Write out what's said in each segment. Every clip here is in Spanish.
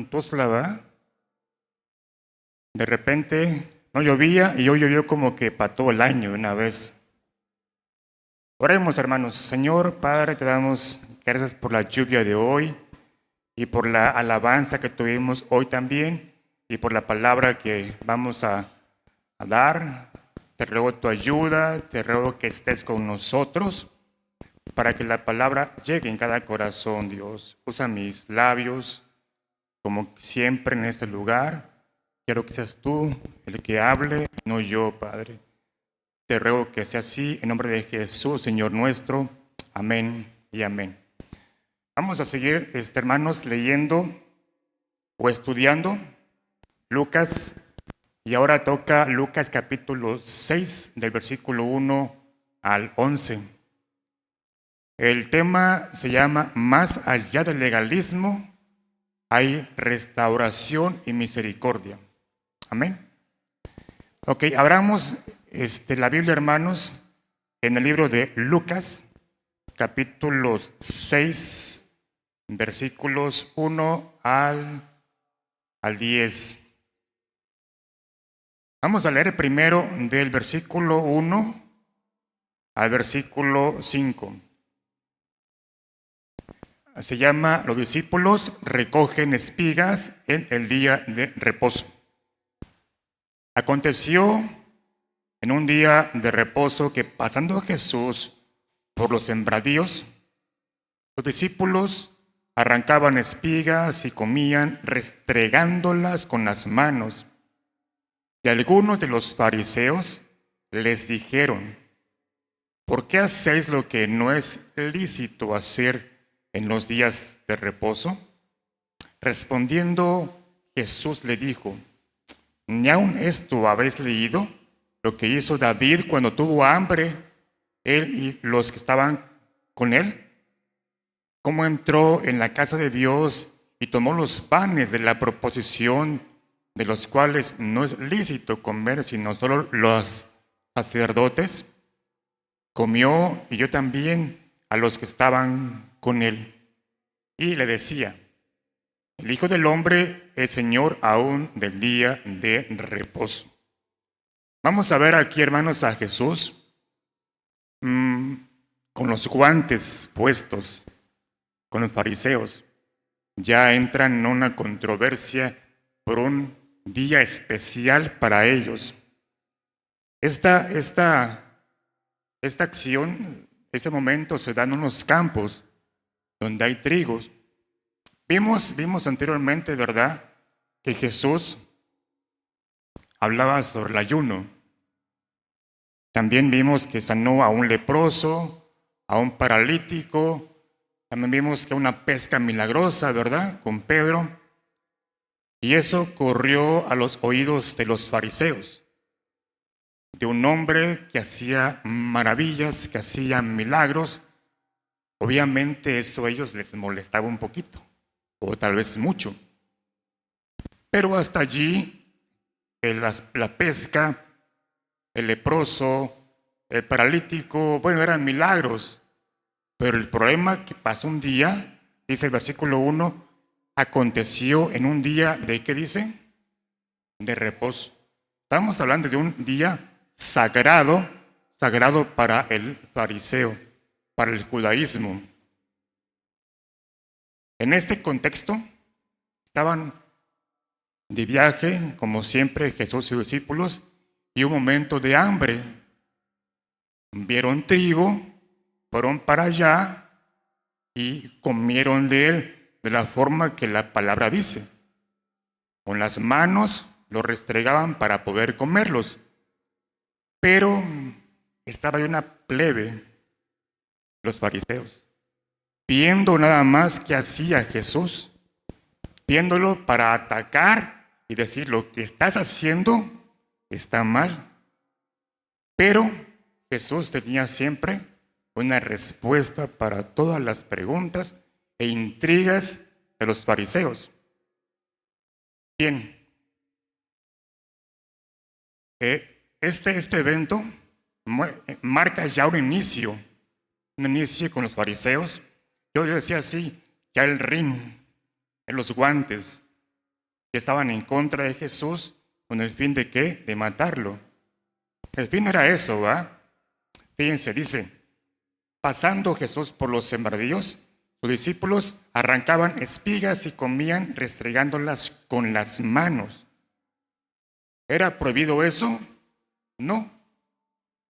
en Tuzla, ¿verdad? De repente no llovía y hoy llovió como que para todo el año de una vez. Oremos, hermanos. Señor, Padre, te damos gracias por la lluvia de hoy y por la alabanza que tuvimos hoy también y por la palabra que vamos a dar. Te ruego tu ayuda, te ruego que estés con nosotros para que la palabra llegue en cada corazón, Dios. Usa mis labios como siempre en este lugar. Quiero que seas tú el que hable, no yo, Padre. Te ruego que sea así, en nombre de Jesús, Señor nuestro. Amén y amén. Vamos a seguir, hermanos, leyendo o estudiando Lucas. Y ahora toca Lucas capítulo 6, del versículo 1 al 11. El tema se llama Más allá del legalismo, hay restauración y misericordia. Amén. Ok, abramos la Biblia, hermanos, en el libro de Lucas, capítulo 6, versículos 1 al 10. Vamos a leer primero del versículo 1 al versículo 5. Se llama Los discípulos recogen espigas en el día de reposo. Aconteció en un día de reposo que pasando Jesús por los sembradíos, los discípulos arrancaban espigas y comían restregándolas con las manos. Y algunos de los fariseos les dijeron: ¿por qué hacéis lo que no es lícito hacer en los días de reposo? Respondiendo, Jesús le dijo: ¿ni aun esto habéis leído? Lo que hizo David cuando tuvo hambre, él y los que estaban con él. Cómo entró en la casa de Dios y tomó los panes de la proposición, de los cuales no es lícito comer sino solo los sacerdotes. Comió y dio también a los que estaban con él. Y le decía: el Hijo del Hombre es Señor aún del día de reposo. Vamos a ver aquí, hermanos, a Jesús con los guantes puestos con los fariseos. Ya entran en una controversia por un día especial para ellos. Esta acción, ese momento se da en unos campos donde hay trigos. Vimos anteriormente, ¿verdad?, que Jesús hablaba sobre el ayuno. También vimos que sanó a un leproso, a un paralítico. También vimos que una pesca milagrosa, ¿verdad?, con Pedro. Y eso corrió a los oídos de los fariseos, de un hombre que hacía maravillas, que hacía milagros. Obviamente eso a ellos les molestaba un poquito, o tal vez mucho. Pero hasta allí, la pesca, el leproso, el paralítico, bueno, eran milagros. Pero el problema que pasó un día, dice el versículo 1, aconteció en un día de, ¿qué dice? De reposo. Estamos hablando de un día sagrado para el fariseo, para el judaísmo. En este contexto, estaban de viaje, como siempre, Jesús y sus discípulos, y un momento de hambre. Vieron trigo, fueron para allá y comieron de él de la forma que la palabra dice. Con las manos lo restregaban para poder comerlos. Pero estaba ahí una plebe, los fariseos, viendo nada más que hacía Jesús, viéndolo para atacar y decir: lo que estás haciendo está mal. Pero Jesús tenía siempre una respuesta para todas las preguntas e intrigas de los fariseos. Bien, este evento marca ya un inicio con los fariseos. Yo decía así, ya el ring, en los guantes, que estaban en contra de Jesús con el fin de ¿qué? De matarlo. El fin era eso, ¿va? Fíjense, dice, pasando Jesús por los sembradíos, sus discípulos arrancaban espigas y comían restregándolas con las manos. ¿Era prohibido eso? No.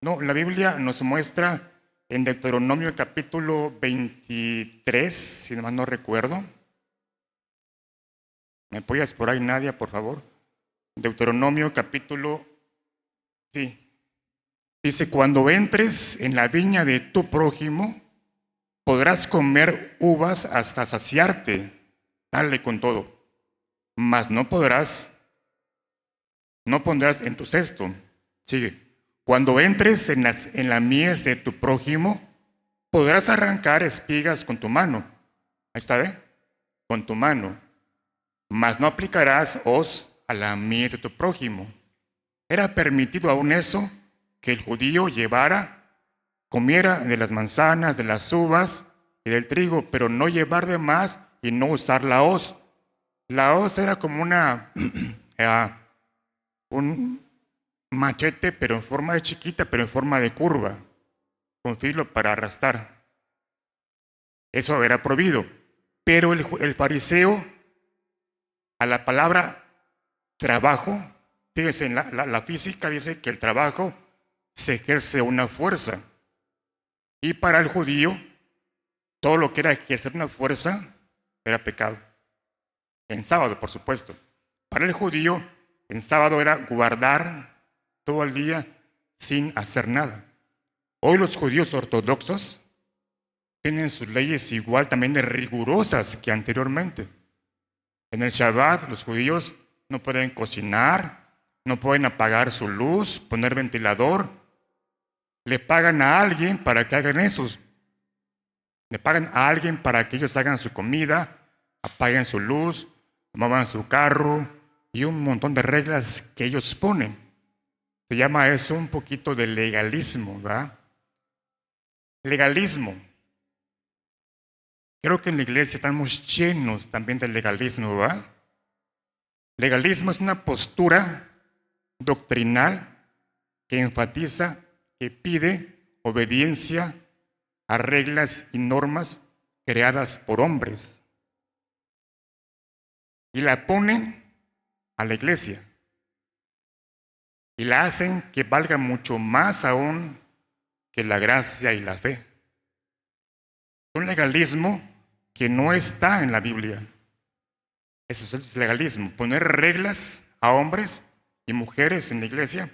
No, la Biblia nos muestra en Deuteronomio capítulo 23, si mal no recuerdo. ¿Me apoyas por ahí, Nadia, por favor? Deuteronomio capítulo, sí. Dice, cuando entres en la viña de tu prójimo, podrás comer uvas hasta saciarte, dale con todo, mas no pondrás en tu cesto. Sigue. Cuando entres en la mies de tu prójimo, podrás arrancar espigas con tu mano. Ahí está, ¿ve? Con tu mano. Mas no aplicarás hoz a la mies de tu prójimo. Era permitido aún eso, que el judío comiera de las manzanas, de las uvas y del trigo, pero no llevar de más y no usar la hoz. La hoz era como un machete, pero en forma de chiquita, pero en forma de curva, con filo para arrastrar. Eso era prohibido. Pero el fariseo, a la palabra trabajo, fíjense, en la física dice que el trabajo se ejerce una fuerza. Y para el judío, todo lo que era ejercer una fuerza era pecado. En sábado, por supuesto. Para el judío, en sábado era guardar todo el día sin hacer nada. Hoy los judíos ortodoxos tienen sus leyes igual también de rigurosas que anteriormente. En el Shabbat los judíos no pueden cocinar, no pueden apagar su luz, poner ventilador. Le pagan a alguien para que hagan eso. Le pagan a alguien para que ellos hagan su comida, apaguen su luz, muevan su carro y un montón de reglas que ellos ponen. Se llama eso un poquito de legalismo, ¿verdad? Legalismo. Creo que en la iglesia estamos llenos también de legalismo, ¿verdad? Legalismo es una postura doctrinal que enfatiza, que pide obediencia a reglas y normas creadas por hombres. Y la ponen a la iglesia. Y la hacen que valga mucho más aún que la gracia y la fe. Un legalismo que no está en la Biblia. Eso es el legalismo, poner reglas a hombres y mujeres en la iglesia,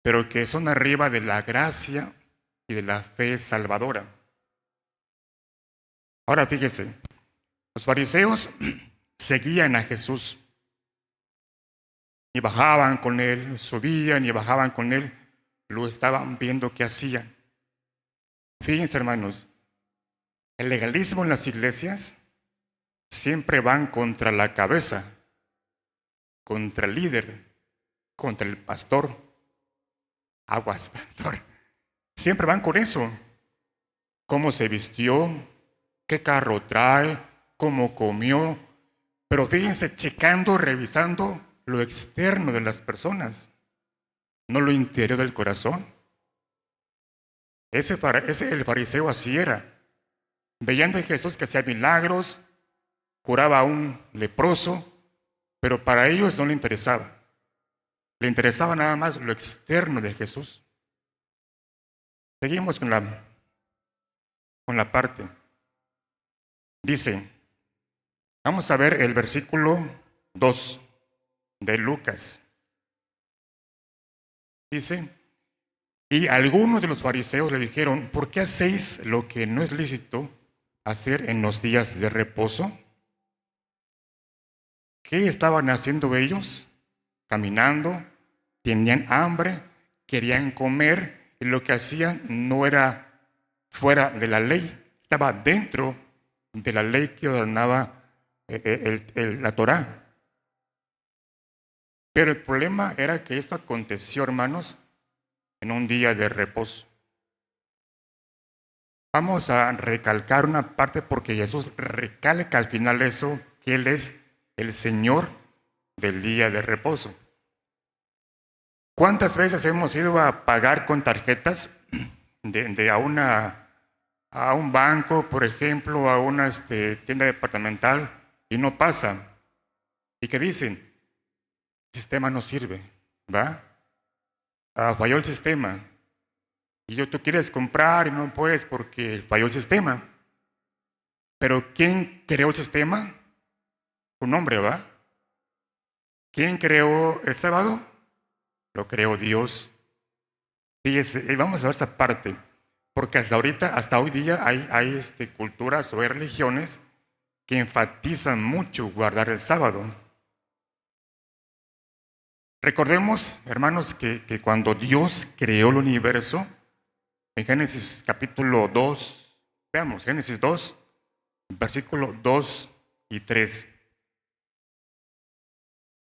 pero que son arriba de la gracia y de la fe salvadora. Ahora fíjese, los fariseos seguían a Jesús y bajaban con él, subían y bajaban con él, lo estaban viendo que hacían. Fíjense, hermanos, el legalismo en las iglesias siempre van contra la cabeza, contra el líder, contra el pastor. Aguas, pastor. Siempre van con eso. Cómo se vistió, qué carro trae, cómo comió. Pero fíjense, checando, revisando lo externo de las personas, no lo interior del corazón. El fariseo así era. Veían de Jesús que hacía milagros, curaba a un leproso, pero para ellos no le interesaba. Le interesaba nada más lo externo de Jesús. Seguimos con la parte. Dice, vamos a ver el versículo 2 de Lucas. Dice, y algunos de los fariseos le dijeron, ¿por qué hacéis lo que no es lícito hacer en los días de reposo? ¿Qué estaban haciendo ellos? Caminando, tenían hambre, querían comer, y lo que hacían no era fuera de la ley, estaba dentro de la ley que ordenaba la Torá. Pero el problema era que esto aconteció, hermanos, en un día de reposo. Vamos a recalcar una parte porque Jesús recalca al final eso, que Él es el Señor del día de reposo. ¿Cuántas veces hemos ido a pagar con tarjetas a un banco, por ejemplo, a una tienda departamental y no pasa? ¿Y qué dicen? El sistema no sirve, ¿va? Falló el sistema. Y tú quieres comprar y no puedes porque falló el sistema. Pero ¿quién creó el sistema? Un hombre, ¿va? ¿Quién creó el sábado? Lo creó Dios. Fíjese, y vamos a ver esa parte, porque hasta hoy día hay culturas o hay religiones que enfatizan mucho guardar el sábado. Recordemos, hermanos, que cuando Dios creó el universo, en Génesis capítulo 2, veamos, Génesis 2, versículo 2 y 3.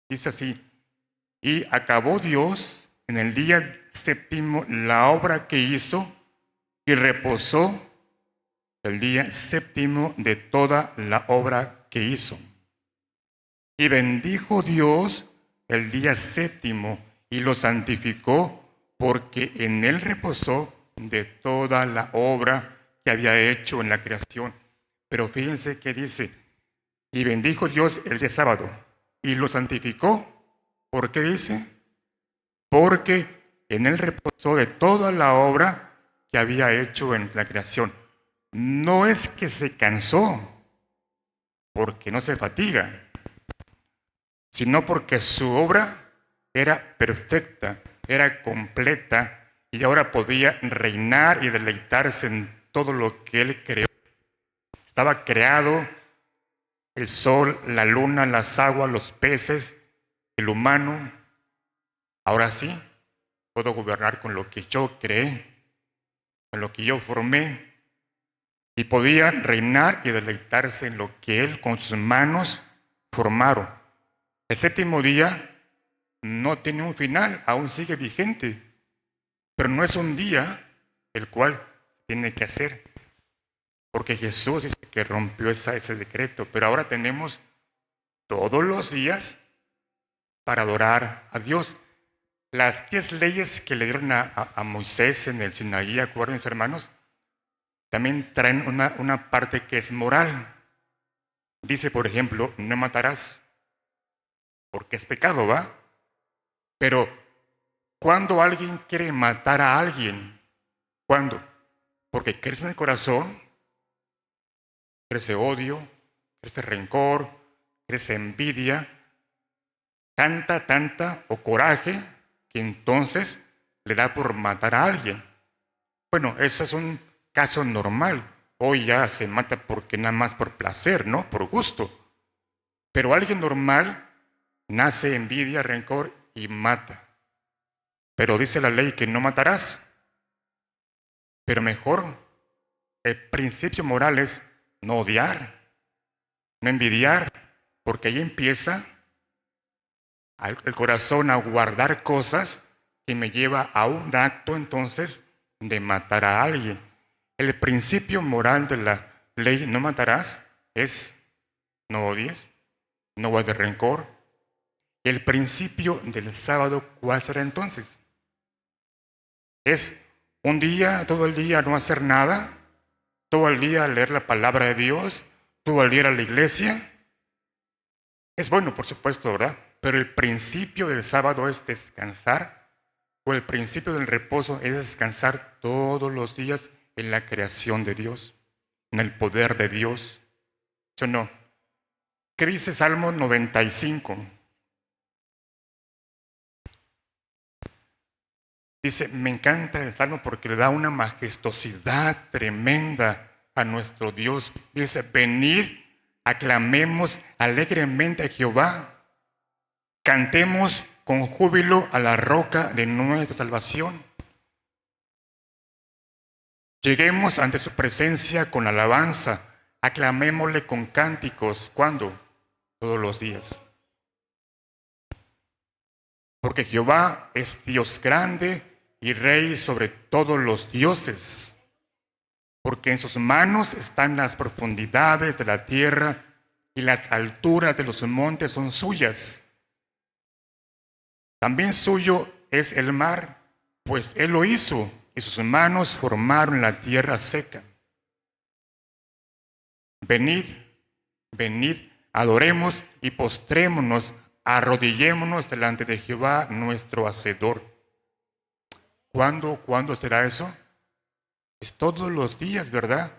Dice así: y acabó Dios en el día séptimo la obra que hizo y reposó el día séptimo de toda la obra que hizo. Y bendijo Dios el día séptimo y lo santificó, porque en él reposó de toda la obra que había hecho en la creación. Pero fíjense que dice: y bendijo Dios el día sábado y lo santificó. ¿Por qué dice? Porque en él reposó de toda la obra que había hecho en la creación. No es que se cansó, porque no se fatiga, sino porque su obra era perfecta, era completa, y ahora podía reinar y deleitarse en todo lo que él creó. Estaba creado el sol, la luna, las aguas, los peces, el humano. Ahora sí, puedo gobernar con lo que yo creé, con lo que yo formé, y podía reinar y deleitarse en lo que él con sus manos formaron. El séptimo día no tiene un final, aún sigue vigente, pero no es un día el cual se tiene que hacer, porque Jesús dice que rompió ese decreto, pero ahora tenemos todos los días para adorar a Dios. Las 10 leyes que le dieron a Moisés en el Sinaí, acuérdense, hermanos, también traen una parte que es moral. Dice, por ejemplo, no matarás, porque es pecado, ¿va? Pero cuando alguien quiere matar a alguien, ¿cuándo? Porque crece en el corazón, crece odio, crece rencor, crece envidia, tanta o coraje, que entonces le da por matar a alguien. Bueno, eso es un caso normal. Hoy ya se mata porque nada más por placer, ¿no? Por gusto. Pero alguien normal nace envidia, rencor y mata. Pero dice la ley que no matarás. Pero mejor, el principio moral es no odiar, no envidiar, porque ahí empieza el corazón a guardar cosas que me lleva a un acto entonces de matar a alguien. El principio moral de la ley no matarás es no odies, no guardes rencor. El principio del sábado, ¿cuál será entonces? ¿Es un día, todo el día no hacer nada? ¿Todo el día leer la palabra de Dios? ¿Todo el día ir a la iglesia? Es bueno, por supuesto, ¿verdad? Pero el principio del sábado es descansar, o el principio del reposo es descansar todos los días en la creación de Dios, en el poder de Dios. ¿Sí o no? ¿Qué dice Salmo 95? Dice, me encanta el Salmo porque le da una majestuosidad tremenda a nuestro Dios. Dice, venid, aclamemos alegremente a Jehová. Cantemos con júbilo a la roca de nuestra salvación. Lleguemos ante su presencia con alabanza. Aclamémosle con cánticos. ¿Cuándo? Todos los días. Porque Jehová es Dios grande y Rey sobre todos los dioses. Porque en sus manos están las profundidades de la tierra y las alturas de los montes son suyas. También suyo es el mar, pues él lo hizo, y sus manos formaron la tierra seca. Venid, venid, adoremos y postrémonos, arrodillémonos delante de Jehová, nuestro Hacedor. ¿Cuándo será eso? Es todos los días, ¿verdad?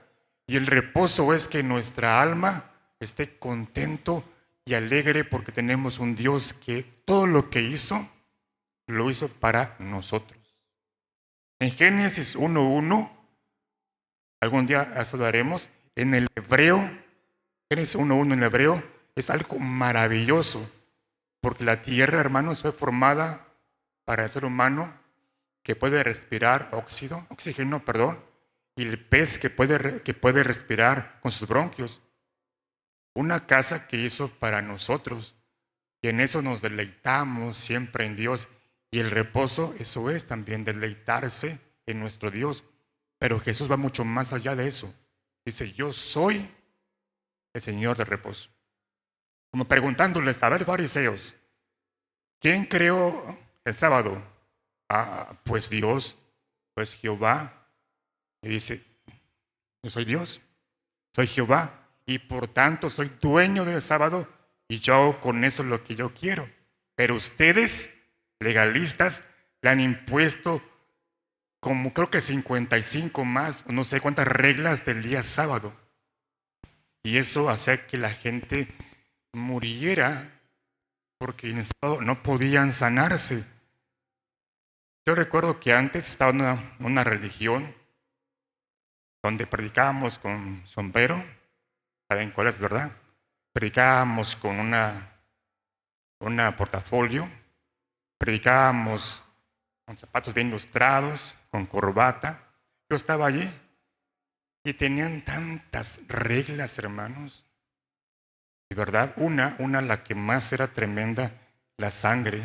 Y el reposo es que nuestra alma esté contento y alegre porque tenemos un Dios que todo lo que hizo, lo hizo para nosotros. En Génesis 1:1, algún día hablaremos, en el hebreo, Génesis 1:1 en el hebreo, es algo maravilloso, porque la tierra, hermanos, fue formada para el ser humano que puede respirar oxígeno, y el pez que puede respirar con sus bronquios. Una casa que hizo para nosotros, y en eso nos deleitamos siempre en Dios. Y el reposo, eso es también deleitarse en nuestro Dios. Pero Jesús va mucho más allá de eso. Dice, yo soy el Señor de reposo. Como preguntándoles, a ver, fariseos, ¿quién creó el sábado? Pues Dios, pues Jehová. Y dice, yo soy Dios, soy Jehová, y por tanto soy dueño del sábado, y yo hago con eso lo que yo quiero. Pero ustedes, legalistas, le han impuesto como creo que 55 más, no sé cuántas reglas del día sábado. Y eso hacía que la gente muriera porque en el sábado no podían sanarse. Yo recuerdo que antes estaba en una religión donde predicábamos con sombrero, ¿saben cuál es, verdad? Predicábamos con una portafolio, predicábamos con zapatos bien lustrados, con corbata. Yo estaba allí y tenían tantas reglas, hermanos. De verdad, la que más era tremenda, la sangre.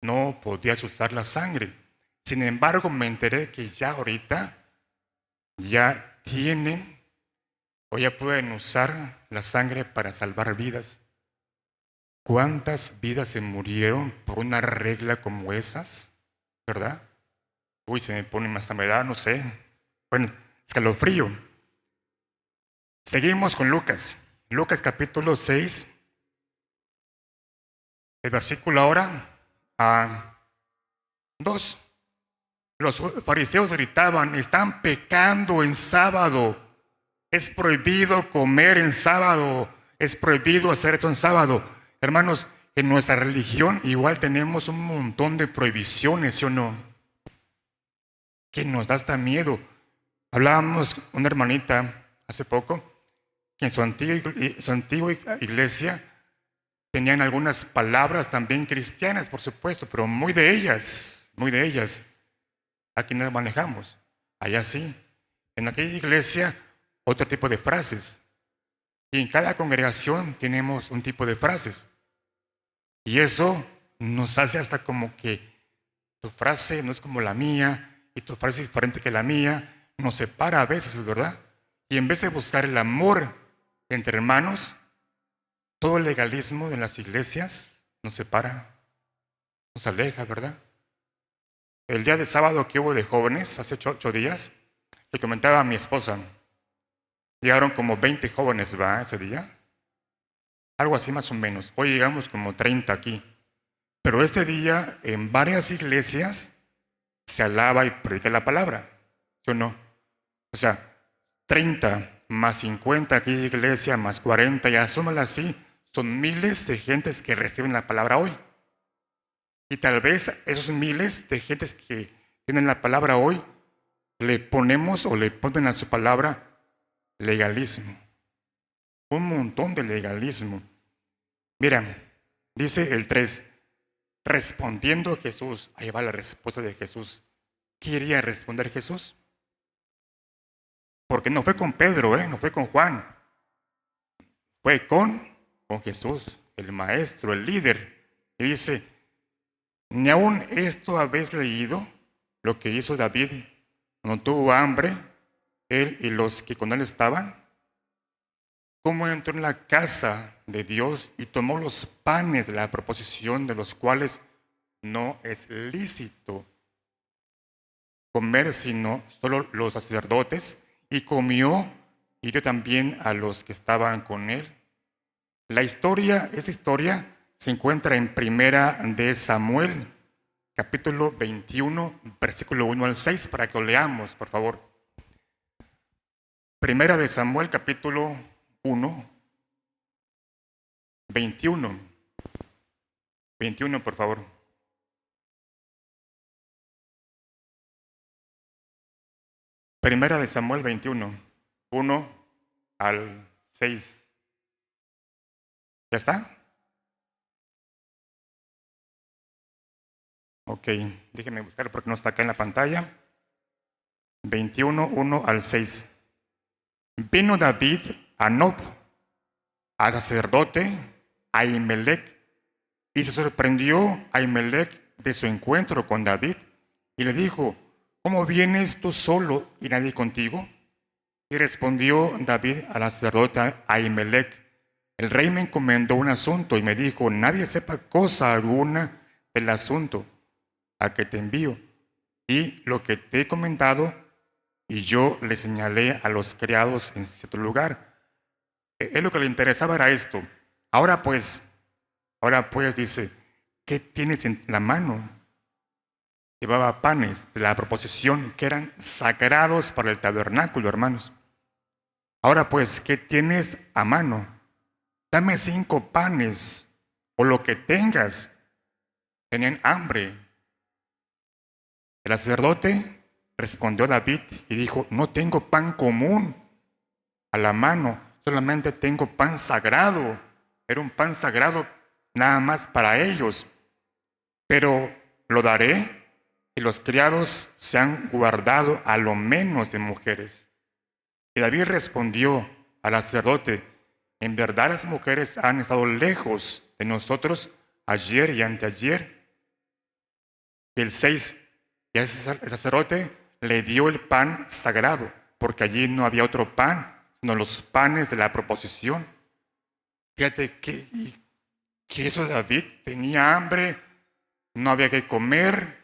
No podías usar la sangre. Sin embargo, me enteré que ya ahorita ya tienen o ya pueden usar la sangre para salvar vidas. ¿Cuántas vidas se murieron por una regla como esas? ¿Verdad? Uy, se me pone hasta me da, no sé. Bueno, escalofrío. Seguimos con Lucas. Lucas capítulo 6, el versículo ahora a 2. Los fariseos gritaban, están pecando en sábado. Es prohibido comer en sábado. Es prohibido hacer esto en sábado. Hermanos, en nuestra religión igual tenemos un montón de prohibiciones, ¿sí o no? Que nos da hasta miedo. Hablábamos con una hermanita hace poco que en su antigua iglesia tenían algunas palabras también cristianas, por supuesto, pero muy de ellas. Aquí no las manejamos, allá sí. En aquella iglesia, otro tipo de frases. Y en cada congregación tenemos un tipo de frases. Y eso nos hace hasta como que tu frase no es como la mía y tu frase es diferente que la mía. Nos separa a veces, ¿verdad? Y en vez de buscar el amor entre hermanos, todo el legalismo de las iglesias nos separa, nos aleja, ¿verdad? El día de sábado que hubo de jóvenes, hace 8 días, le comentaba a mi esposa, llegaron como 20 jóvenes, ¿va? Ese día. Algo así más o menos. Hoy llegamos como 30 aquí. Pero este día en varias iglesias se alaba y predica la palabra. ¿Sí o no? O sea, 30 más 50 aquí de iglesia, más 40, ya súmala así, son miles de gentes que reciben la palabra hoy. Y tal vez esos miles de gentes que tienen la palabra hoy, le ponemos o le ponen a su palabra legalismo. Un montón de legalismo. Mira, dice el 3, respondiendo Jesús, ahí va la respuesta de Jesús. ¿Qué iría a responder Jesús? Porque no fue con Pedro, no fue con Juan. Fue con Jesús, el maestro, el líder. Y dice, ¿ni aún esto habéis leído lo que hizo David cuando tuvo hambre, él y los que con él estaban? cómo entró en la casa de Dios y tomó los panes de la proposición, de los cuales no es lícito comer sino solo los sacerdotes, y comió y dio también a los que estaban con él. Esta historia se encuentra en Primera de Samuel, capítulo 21, versículo 1 al 6, para que lo leamos, por favor. Primera de Samuel, capítulo 1, 21. 21, por favor. Primera de Samuel 21, 1 al 6. ¿Ya está? Ok, déjenme buscar porque no está acá en la pantalla. 21, 1 al 6. Vino David a Nob, al sacerdote Ahimelech, y se sorprendió Ahimelech de su encuentro con David, y le dijo: ¿Cómo vienes tú solo y nadie contigo? Y respondió David al sacerdote Ahimelech: el rey me encomendó un asunto y me dijo: nadie sepa cosa alguna del asunto a que te envío, y lo que te he comentado, y yo le señalé a los criados en cierto lugar. Él lo que le interesaba era esto. Ahora pues, dice: ¿qué tienes en la mano? Llevaba panes de la proposición que eran sagrados para el tabernáculo, hermanos. Ahora pues, ¿qué tienes a mano? Dame 5 panes, o lo que tengas. Tenían hambre. El sacerdote respondió a David y dijo: no tengo pan común a la mano, solamente tengo pan sagrado. Era un pan sagrado nada más para ellos. Pero lo daré si los criados se han guardado a lo menos de mujeres. Y David respondió al sacerdote: en verdad las mujeres han estado lejos de nosotros ayer y anteayer. Y el 6, y el sacerdote le dio el pan sagrado, porque allí no había otro pan, sino los panes de la proposición. Fíjate que eso David tenía hambre, no había que comer,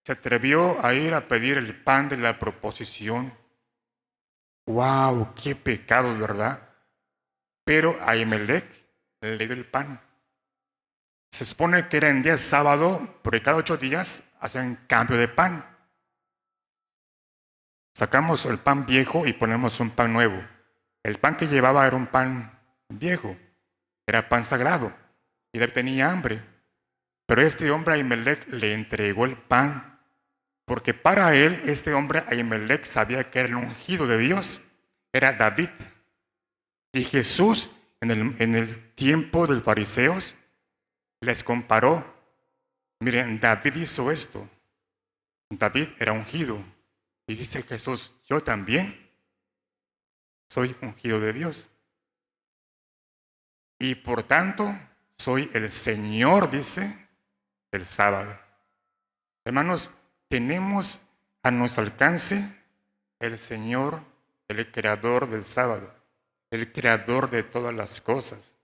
se atrevió a ir a pedir el pan de la proposición. ¡Wow! ¡Qué pecado, ¿verdad? Pero a Ahimelech le dio el pan. Se supone que era en día sábado, porque cada 8 días hacen cambio de pan. Sacamos el pan viejo y ponemos un pan nuevo. El pan que llevaba era un pan viejo, era pan sagrado, y él tenía hambre. Pero este hombre Ahimelech le entregó el pan, porque para él, este hombre Ahimelech sabía que era el ungido de Dios, era David. Y Jesús, en el tiempo de los fariseos, les comparó: miren, David hizo esto. David era ungido. Y dice Jesús: yo también soy ungido de Dios. Y por tanto, soy el Señor, dice, del sábado. Hermanos, tenemos a nuestro alcance el Señor, el creador del sábado, el creador de todas las cosas,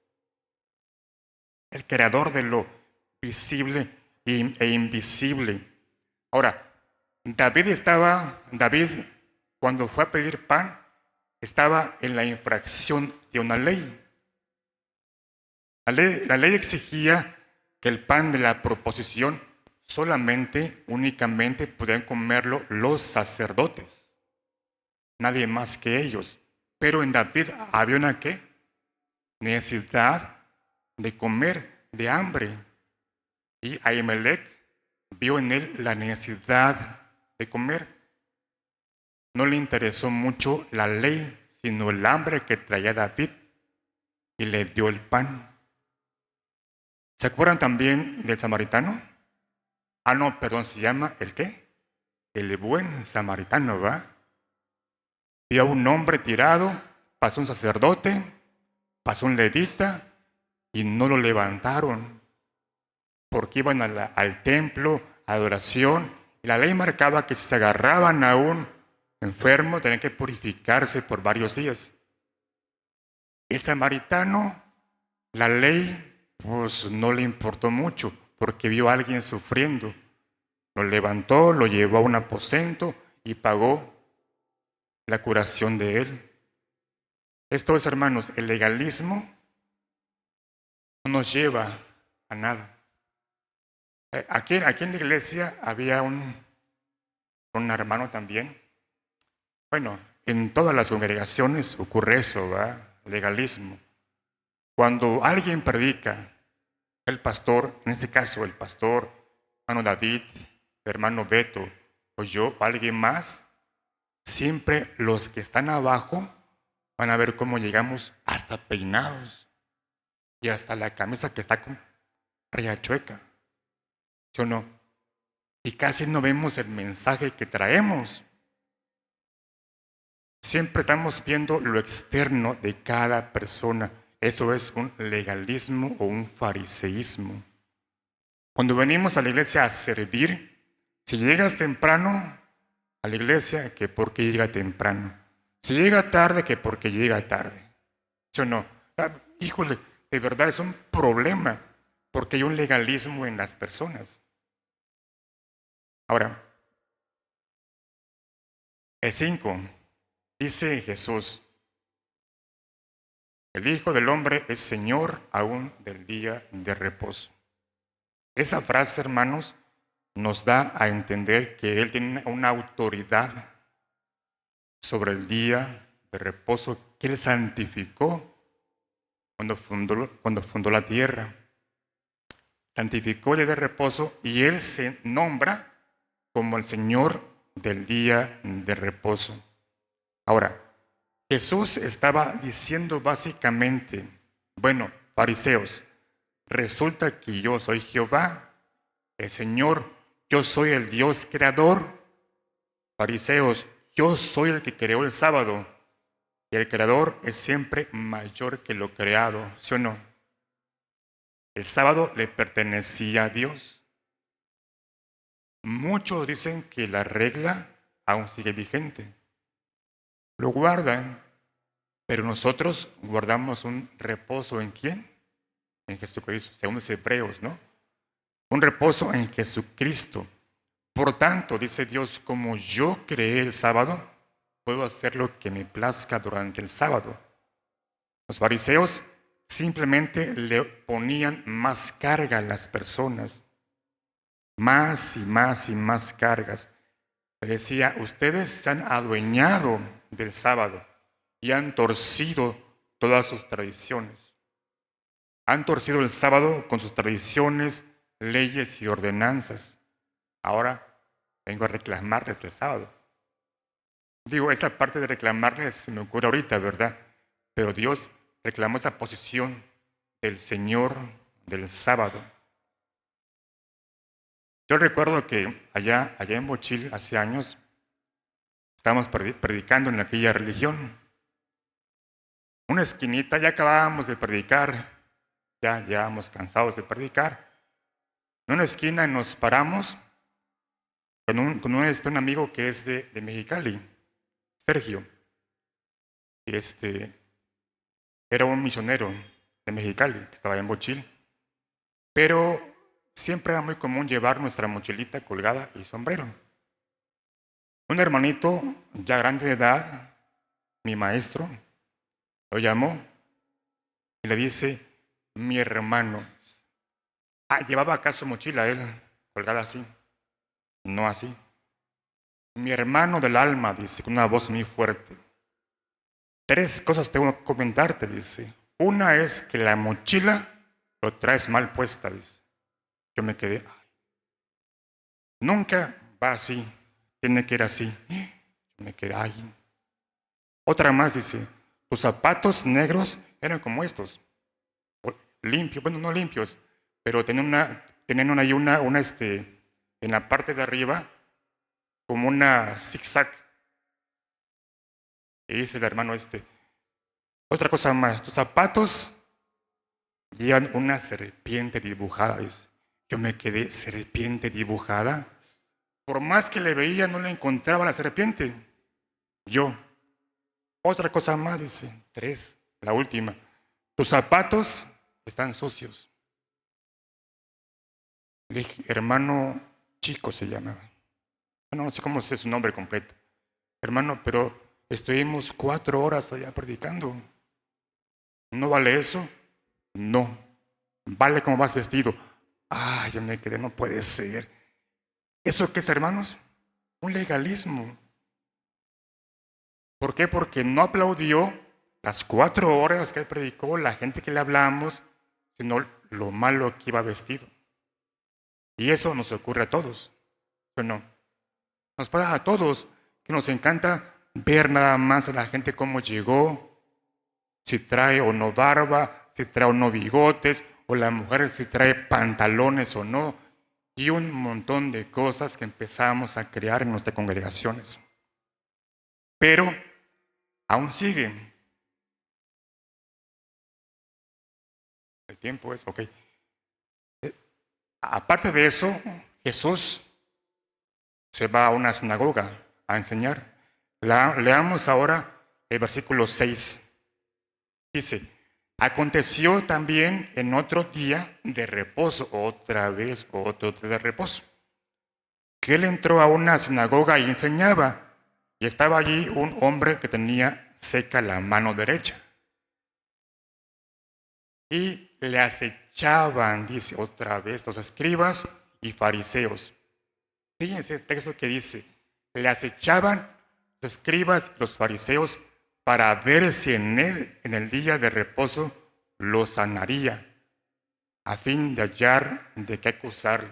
el creador de lo visible e invisible. Ahora, David, cuando fue a pedir pan, estaba en la infracción de una ley. La ley exigía que el pan de la proposición únicamente podían comerlo los sacerdotes, nadie más que ellos. Pero en David había una ¿qué? Necesidad de comer, de hambre. Y Ahimelech vio en él la necesidad de comer. No le interesó mucho la ley, sino el hambre que traía David, y le dio el pan. ¿Se acuerdan también del samaritano? No, perdón, se llama ¿el qué? El buen samaritano, ¿va? Vio a un hombre tirado, pasó un sacerdote, pasó un levita, y no lo levantaron, porque iban al templo, a adoración, y la ley marcaba que si se agarraban a un enfermo, tenían que purificarse por varios días. El samaritano, la ley, pues no le importó mucho, porque vio a alguien sufriendo. Lo levantó, lo llevó a un aposento y pagó la curación de él. Esto es, hermanos, el legalismo no nos lleva a nada. Aquí en la iglesia había un hermano también. Bueno, en todas las congregaciones ocurre eso, ¿verdad? Legalismo. Cuando alguien predica, el pastor, en este caso el pastor, hermano David, hermano Beto, o yo, o alguien más, siempre los que están abajo van a ver cómo llegamos hasta peinados y hasta la camisa que está con raya chueca, ¿sí o no? Y casi no vemos el mensaje que traemos. Siempre estamos viendo lo externo de cada persona. Eso es un legalismo o un fariseísmo. Cuando venimos a la iglesia a servir, si llegas temprano a la iglesia, que porque llega temprano. Si llega tarde, que porque llega tarde. ¿Sí o no? Híjole, de verdad es un problema, porque hay un legalismo en las personas. Ahora, el 5, dice Jesús, el Hijo del Hombre es Señor aún del día de reposo. Esa frase, hermanos, nos da a entender que Él tiene una autoridad sobre el día de reposo que Él santificó cuando fundó la tierra. Santificó el día de reposo y Él se nombra como el Señor del día de reposo. Ahora, Jesús estaba diciendo básicamente, bueno, fariseos, resulta que yo soy Jehová, el Señor, yo soy el Dios creador. Fariseos, yo soy el que creó el sábado. Y el creador es siempre mayor que lo creado, ¿sí o no? El sábado le pertenecía a Dios. Muchos dicen que la regla aún sigue vigente. Lo guardan, pero nosotros guardamos un reposo ¿en quién? En Jesucristo, según los hebreos, ¿no? Un reposo en Jesucristo. Por tanto, dice Dios, como yo creé el sábado, puedo hacer lo que me plazca durante el sábado. Los fariseos simplemente le ponían más carga a las personas, más y más y más cargas. Le decía, ustedes se han adueñado del sábado y han torcido todas sus tradiciones. Han torcido el sábado con sus tradiciones, leyes y ordenanzas. Ahora vengo a reclamarles el sábado. Digo, esa parte de reclamarles se me ocurre ahorita, ¿verdad? Pero Dios reclamó esa posición del Señor del sábado. Yo recuerdo que allá en Bochil, hace años, estábamos predicando en aquella religión. Una esquinita, ya acabábamos de predicar, ya llevábamos cansados de predicar. En una esquina nos paramos con un amigo que es de Mexicali, Sergio. Era un misionero de Mexicali, que estaba en Bochil. Pero siempre era muy común llevar nuestra mochilita colgada y sombrero. Un hermanito ya grande de edad, mi maestro, lo llamó y le dice, mi hermano. Llevaba acá su mochila él, colgada así, no así. Mi hermano del alma, dice, con una voz muy fuerte. 3 cosas tengo que comentarte, dice. Una es que la mochila lo traes mal puesta, dice. Yo me quedé, nunca va así, tiene que ir así. Yo me quedé, Otra más, dice, tus zapatos negros eran como estos, limpios, bueno, no limpios, pero tenían ahí en la parte de arriba, como una zigzag. Y dice el hermano otra cosa más, tus zapatos llevan una serpiente dibujada, dice. Yo me quedé, serpiente dibujada. Por más que le veía, no le encontraba la serpiente. Otra cosa más, dice, 3 la última. Tus zapatos están sucios. Le dije, hermano Chico se llamaba. No sé cómo es su nombre completo. Hermano, pero estuvimos 4 horas allá predicando. ¿No vale eso? No. ¿Vale cómo vas vestido? Yo me quedé, no puede ser. ¿Eso qué es, hermanos? Un legalismo. ¿Por qué? Porque no aplaudió las 4 horas que él predicó, la gente que le hablamos, sino lo malo que iba vestido. Y eso nos ocurre a todos. ¿O no? Nos pasa a todos, que nos encanta ver nada más a la gente cómo llegó, si trae o no barba, si trae o no bigotes, o la mujer si trae pantalones o no, y un montón de cosas que empezamos a crear en nuestras congregaciones. Pero aún siguen. El tiempo es, ok. Aparte de eso, Jesús se va a una sinagoga a enseñar. Leamos ahora el versículo 6. Dice, aconteció también en otro día de reposo, otra vez otro día de reposo, que él entró a una sinagoga y enseñaba, y estaba allí un hombre que tenía seca la mano derecha. Y le acechaban, dice otra vez, los escribas y fariseos. Fíjense el texto que dice, le acechaban los escribas y los fariseos para ver si en el día de reposo lo sanaría, a fin de hallar de qué acusarle.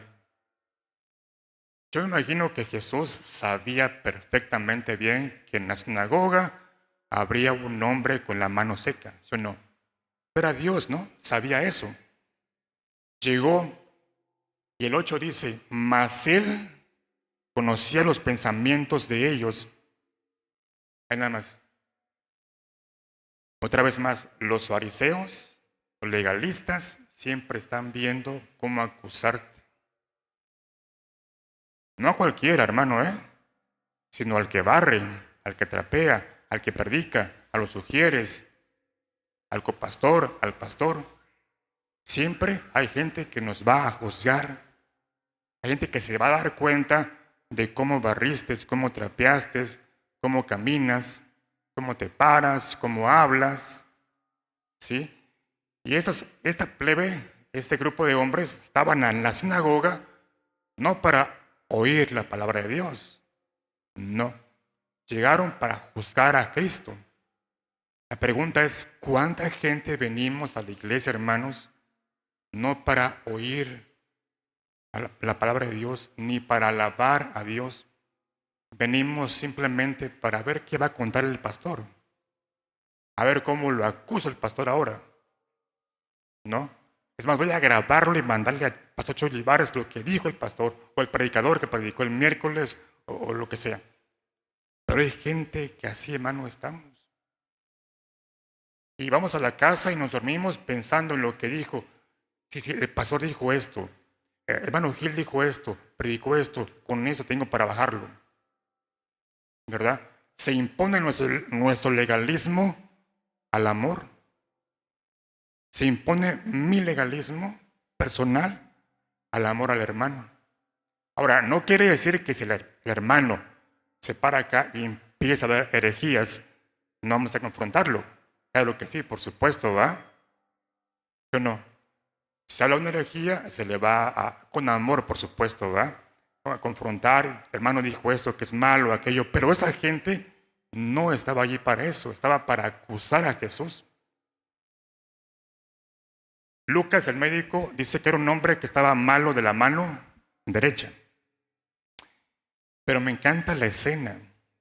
Yo me imagino que Jesús sabía perfectamente bien que en la sinagoga habría un hombre con la mano seca, ¿sí o no? Pero era Dios, ¿no? Sabía eso. Llegó y el 8 dice, mas él conocía los pensamientos de ellos. Hay nada más. Otra vez más, los fariseos, los legalistas, siempre están viendo cómo acusarte. No a cualquiera, hermano, sino al que barre, al que trapea, al que predica, a los sugieres, al copastor, al pastor. Siempre hay gente que nos va a juzgar. Hay gente que se va a dar cuenta de cómo barriste, cómo trapeaste, cómo caminas, cómo te paras, cómo hablas. ¿Sí? Y esta plebe, este grupo de hombres, estaban en la sinagoga no para oír la palabra de Dios. No. Llegaron para juzgar a Cristo. La pregunta es, ¿cuánta gente venimos a la iglesia, hermanos, no para oír la palabra de Dios, ni para alabar a Dios? Venimos simplemente para ver qué va a contar el pastor. A ver cómo lo acusa el pastor ahora. ¿No? Es más, voy a grabarlo y mandarle al pastor Chuy Olivares lo que dijo el pastor, o el predicador que predicó el miércoles, o lo que sea. Pero hay gente que así, hermano, estamos. Y vamos a la casa y nos dormimos pensando en lo que dijo. Sí, el pastor dijo esto. Hermano Gil dijo esto, predicó esto, con eso tengo para bajarlo. ¿Verdad? Se impone nuestro legalismo al amor. Se impone mi legalismo personal al amor al hermano. Ahora, no quiere decir que si el hermano se para acá y empieza a dar herejías, no vamos a confrontarlo. Claro que sí, por supuesto, ¿va? Yo no. Si habla una herejía, se le va con amor, por supuesto, ¿va? A confrontar, el hermano dijo esto, que es malo, aquello, pero esa gente no estaba allí para eso, estaba para acusar a Jesús. Lucas, el médico, dice que era un hombre que estaba malo de la mano derecha. Pero me encanta la escena,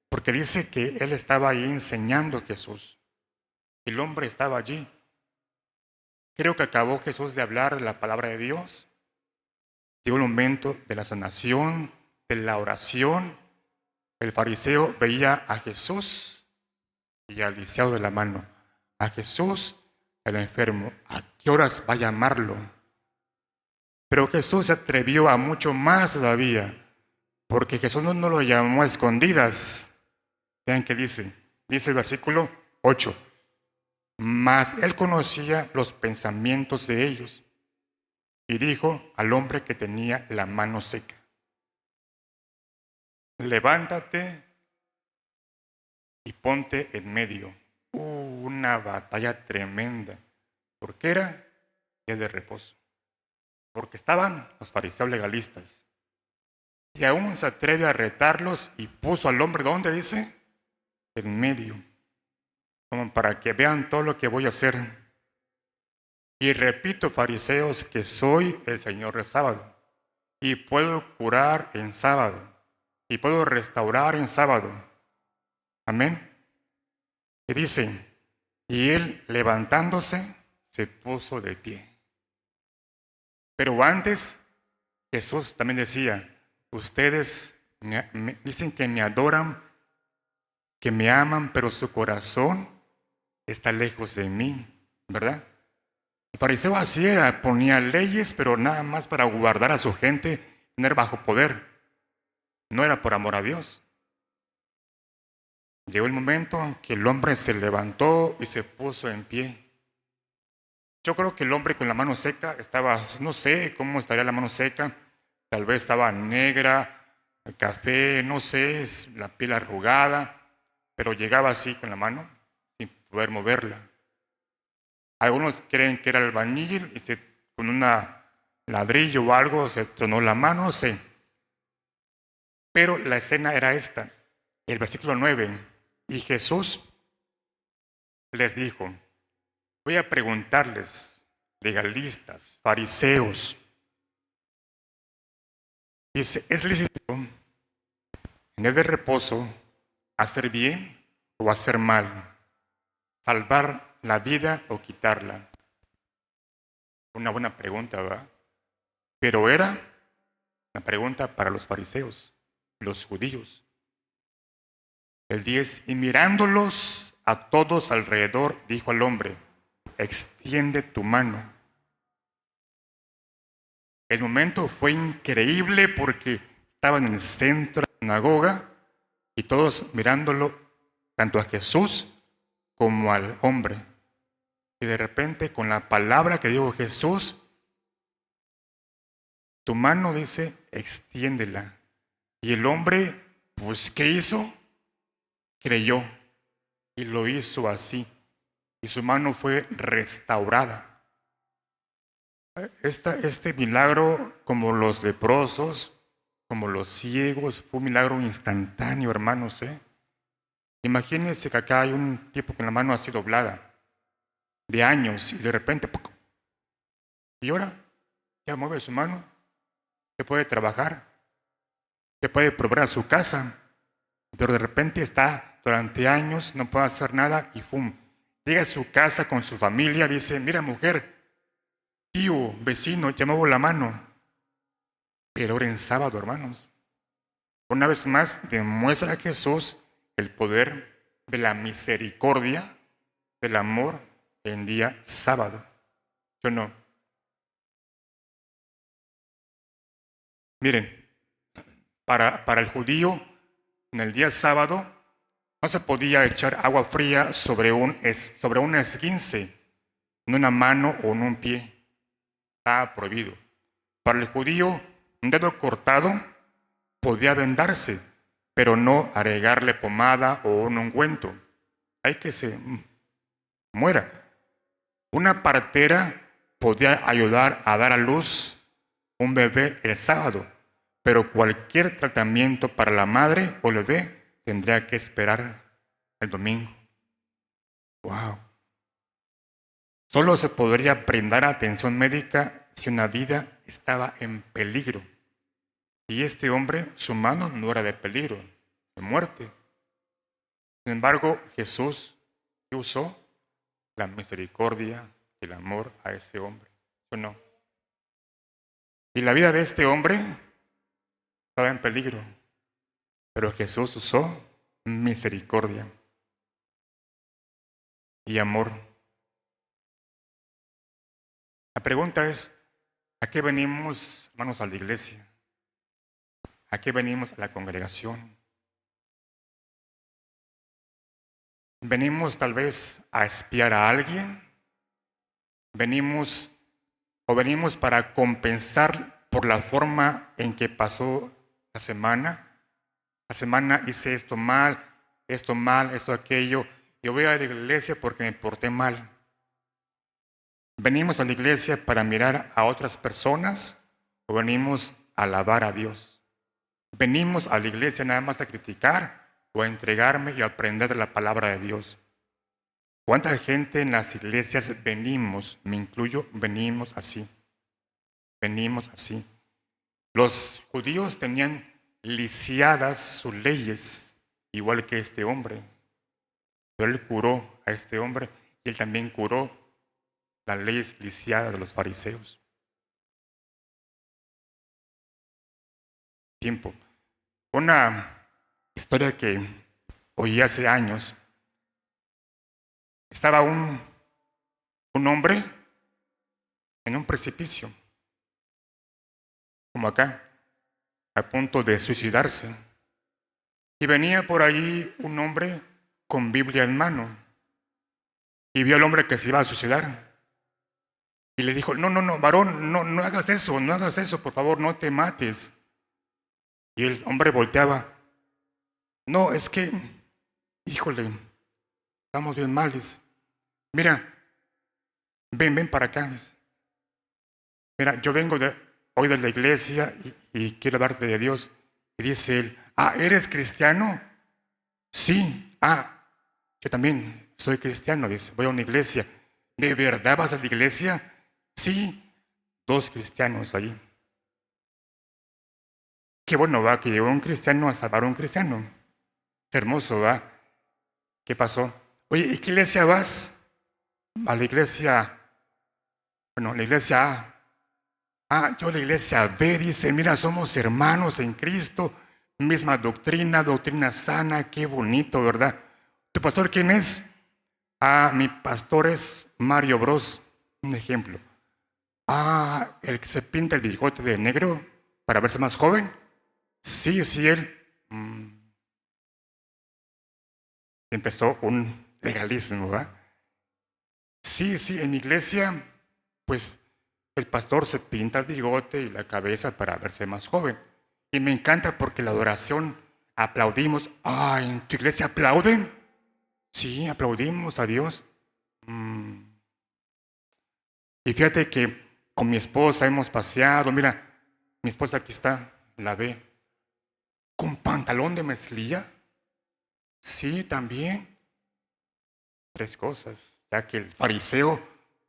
porque dice que él estaba ahí enseñando a Jesús. El hombre estaba allí. Creo que acabó Jesús de hablar de la palabra de Dios. Llegó el momento de la sanación, de la oración. El fariseo veía a Jesús y al lisiado de la mano. A Jesús, el enfermo. ¿A qué horas va a llamarlo? Pero Jesús se atrevió a mucho más todavía, porque Jesús no lo llamó a escondidas. Vean qué dice. Dice el versículo 8. Mas él conocía los pensamientos de ellos y dijo al hombre que tenía la mano seca: levántate y ponte en medio. Una batalla tremenda, porque era día de reposo, porque estaban los fariseos legalistas. Y aún se atreve a retarlos y puso al hombre, ¿dónde dice? En medio, como para que vean todo lo que voy a hacer. Y repito, fariseos, que soy el Señor del sábado, y puedo curar en sábado, y puedo restaurar en sábado. Amén. Y dice, y él levantándose se puso de pie. Pero antes Jesús también decía, ustedes dicen que me adoran, que me aman, pero su corazón está lejos de mí, ¿verdad? El fariseo así era, ponía leyes, pero nada más para guardar a su gente, tener bajo poder. No era por amor a Dios. Llegó el momento en que el hombre se levantó y se puso en pie. Yo creo que el hombre con la mano seca estaba, no sé cómo estaría la mano seca, tal vez estaba negra, café, no sé, la piel arrugada, pero llegaba así con la mano sin poder moverla. Algunos creen que era albañil y con una ladrillo o algo se tronó la mano, no sé. Pero la escena era esta, el versículo 9. Y Jesús les dijo, voy a preguntarles, legalistas, fariseos, dice, ¿es lícito en el de reposo hacer bien o hacer mal? ¿Salvar la vida o quitarla? Una buena pregunta, ¿verdad? Pero era una pregunta para los fariseos, los judíos. El 10, y mirándolos a todos alrededor, dijo al hombre, extiende tu mano. El momento fue increíble porque estaban en el centro de la sinagoga y todos mirándolo, tanto a Jesús como al hombre. Y de repente, con la palabra que dijo Jesús, tu mano, dice, extiéndela. Y el hombre, pues, ¿qué hizo? Creyó y lo hizo así. Y su mano fue restaurada. Este milagro, como los leprosos, como los ciegos, fue un milagro instantáneo, hermanos. Imagínense que acá hay un tipo con la mano así doblada, de años, y de repente, ¡puc! Y ahora ya mueve su mano, que puede trabajar, que puede proveer a su casa, pero de repente está durante años, no puede hacer nada y ¡fum! Llega a su casa con su familia, dice, mira mujer, tío, vecino, ya muevo la mano. Pero ahora en sábado, hermanos, una vez más demuestra a Jesús el poder de la misericordia, del amor en día sábado. Yo no. Miren, para el judío, en el día sábado, no se podía echar agua fría sobre un esguince, en una mano o en un pie. Estaba prohibido. Para el judío, un dedo cortado podía vendarse, pero no agregarle pomada o un ungüento. Hay que se muera. Una partera podía ayudar a dar a luz un bebé el sábado, pero cualquier tratamiento para la madre o el bebé tendría que esperar el domingo. ¡Wow! Solo se podría brindar atención médica si una vida estaba en peligro. Y este hombre, su mano no era de peligro, de muerte. Sin embargo, Jesús usó la misericordia y el amor a ese hombre. ¿O no? Y la vida de este hombre estaba en peligro, pero Jesús usó misericordia y amor. La pregunta es, ¿a qué venimos, hermanos, a la iglesia? ¿A qué venimos a la congregación? venimos tal vez a espiar a alguien, venimos venimos para compensar por la forma en que pasó la semana. La semana hice esto mal, esto aquello. Yo voy a la iglesia porque me porté mal. ¿Venimos a la iglesia para mirar a otras personas o venimos a alabar a Dios? ¿Venimos a la iglesia nada más a criticar o a entregarme y a aprender de la palabra de Dios? ¿Cuánta gente en las iglesias venimos, me incluyo, venimos así? Venimos así. Los judíos tenían lisiadas sus leyes, igual que este hombre. Pero él curó a este hombre y él también curó las leyes lisiadas de los fariseos. Tiempo. Una historia que oí hace años. Estaba un hombre en un precipicio, como acá, a punto de suicidarse. Y venía por ahí un hombre con Biblia en mano. Y vio al hombre que se iba a suicidar. Y le dijo, no, varón, no hagas eso, por favor, no te mates. Y el hombre volteaba, no, es que, híjole, estamos bien mal. Dice, mira, ven para acá. Dice, mira, yo vengo hoy de la iglesia y quiero hablarte de Dios. Y dice él, ¿eres cristiano? Sí, yo también soy cristiano. Dice, voy a una iglesia. ¿De verdad vas a la iglesia? Sí, 2 cristianos allí. Qué bueno, va, que llegó un cristiano a salvar a un cristiano. Hermoso, va. ¿Qué pasó? Oye, ¿y qué iglesia vas? A la iglesia, la iglesia A. Yo a la iglesia B, dice, mira, somos hermanos en Cristo, misma doctrina, doctrina sana, qué bonito, ¿verdad? ¿Tu pastor quién es? Mi pastor es Mario Bros, un ejemplo. El que se pinta el bigote de negro para verse más joven. Sí, él. Empezó un legalismo, ¿verdad? Sí, en mi iglesia, pues el pastor se pinta el bigote y la cabeza para verse más joven. Y me encanta porque la adoración aplaudimos. ¿En tu iglesia aplauden? Sí, aplaudimos a Dios. Y fíjate que con mi esposa hemos paseado. Mira, mi esposa aquí está, la ve. ¿Con pantalón de mezclilla? Sí, también. 3 cosas, ya que el fariseo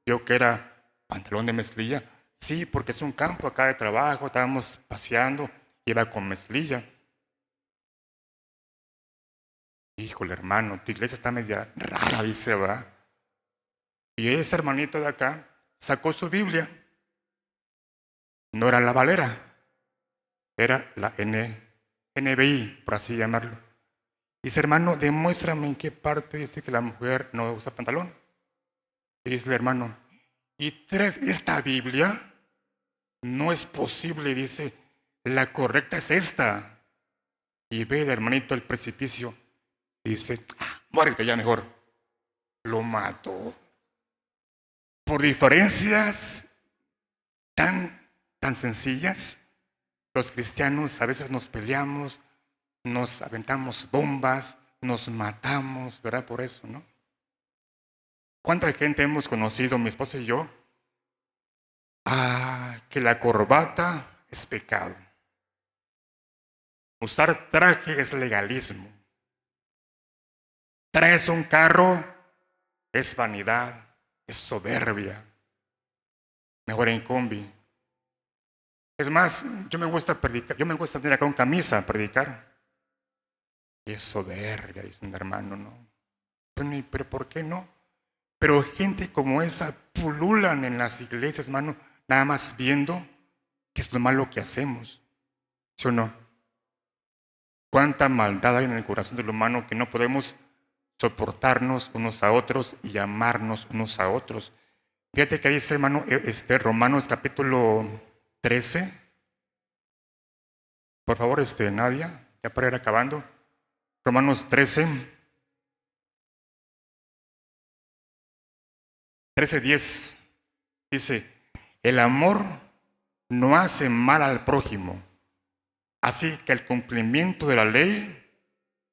vio que era pantalón de mezclilla. Sí, porque es un campo acá de trabajo, estábamos paseando, iba con mezclilla. Híjole, hermano, tu iglesia está media rara, dice, va. Y ese hermanito de acá sacó su Biblia. No era la Valera, era la NBI, por así llamarlo. Dice, hermano, demuéstrame en qué parte dice que la mujer no usa pantalón. Y dice el hermano, ¿y 3 esta Biblia? No es posible, dice, la correcta es esta. Y ve el hermanito al precipicio y dice, muérete ya mejor. Lo mató. Por diferencias tan sencillas, los cristianos a veces nos peleamos, nos aventamos bombas, nos matamos, ¿verdad? Por eso, ¿no? ¿Cuánta gente hemos conocido, mi esposa y yo? Que la corbata es pecado. Usar traje es legalismo. Traes un carro, es vanidad, es soberbia. Mejor en combi. Es más, yo me gusta predicar, yo me gusta tener acá con camisa a predicar. Y es soberbia, dice un hermano, ¿no? Pero ¿por qué no? Pero gente como esa pululan en las iglesias, hermano, nada más viendo qué es lo malo que hacemos. ¿Sí o no? Cuánta maldad hay en el corazón del humano que no podemos soportarnos unos a otros y amarnos unos a otros. Fíjate que dice, hermano, Romanos capítulo 13. Por favor, Nadia, ya para ir acabando. Romanos 13. 13:10 dice, el amor no hace mal al prójimo, así que el cumplimiento de la ley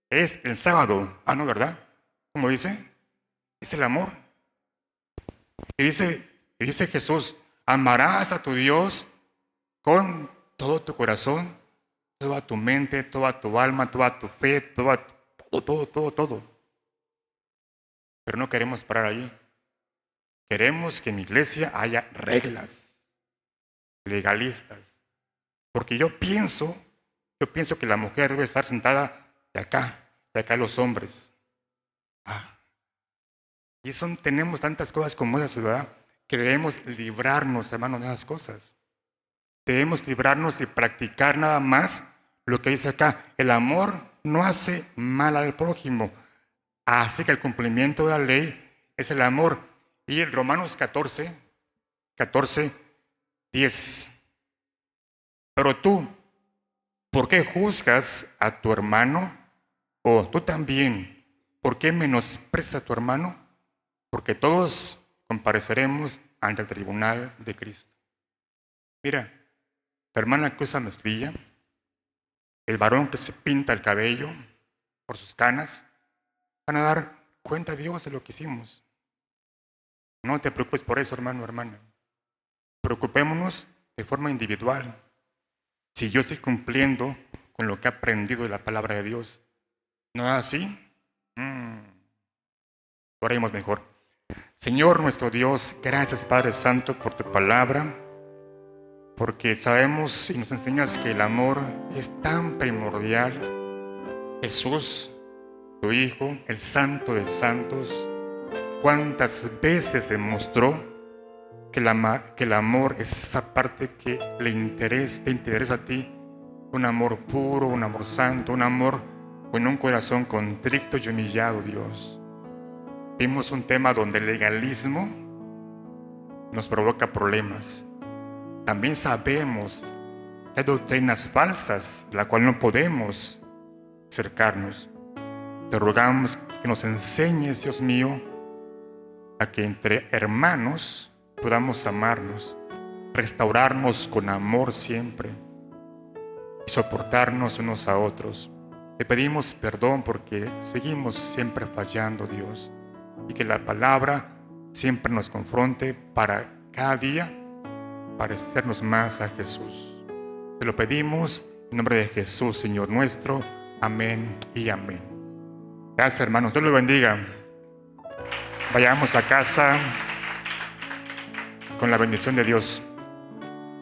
es el sábado. No, ¿verdad? ¿Cómo dice? Es el amor. Y dice Jesús, amarás a tu Dios con todo tu corazón, toda tu mente, toda tu alma, toda tu fe, todo. Pero no queremos parar allí. Queremos que en mi iglesia haya reglas legalistas. Porque yo pienso que la mujer debe estar sentada de acá los hombres. Y tenemos tantas cosas como esas, ¿verdad? Que debemos librarnos, hermanos, de esas cosas. Debemos librarnos y practicar nada más lo que dice acá. El amor no hace mal al prójimo. Así que el cumplimiento de la ley es el amor. Y en Romanos 14:10. Pero tú, ¿por qué juzgas a tu hermano? O tú también, ¿por qué menosprecias a tu hermano? Porque todos compareceremos ante el tribunal de Cristo. Mira, tu hermana que usa mezclilla, el varón que se pinta el cabello por sus canas, van a dar cuenta a Dios de lo que hicimos. No te preocupes por eso, hermano o hermana. Preocupémonos de forma individual. Si yo estoy cumpliendo con lo que he aprendido de la palabra de Dios, ¿no es así? Oremos mejor. Señor nuestro Dios, gracias Padre Santo por tu palabra, porque sabemos y nos enseñas que el amor es tan primordial. Jesús, tu Hijo, el Santo de Santos, cuántas veces demostró que el amor es esa parte que te interesa a ti, un amor puro, un amor santo, un amor con un corazón contrito y humillado, Dios. Vimos un tema donde el legalismo nos provoca problemas. También sabemos que hay doctrinas falsas de las cuales no podemos acercarnos. Te rogamos que nos enseñes, Dios mío, a que entre hermanos podamos amarnos, restaurarnos con amor siempre y soportarnos unos a otros. Te pedimos perdón porque seguimos siempre fallando, Dios, y que la palabra siempre nos confronte para cada día parecernos más a Jesús. Te lo pedimos en nombre de Jesús, Señor nuestro. Amén y amén. Gracias, hermanos. Dios los bendiga. Vayamos a casa con la bendición de Dios.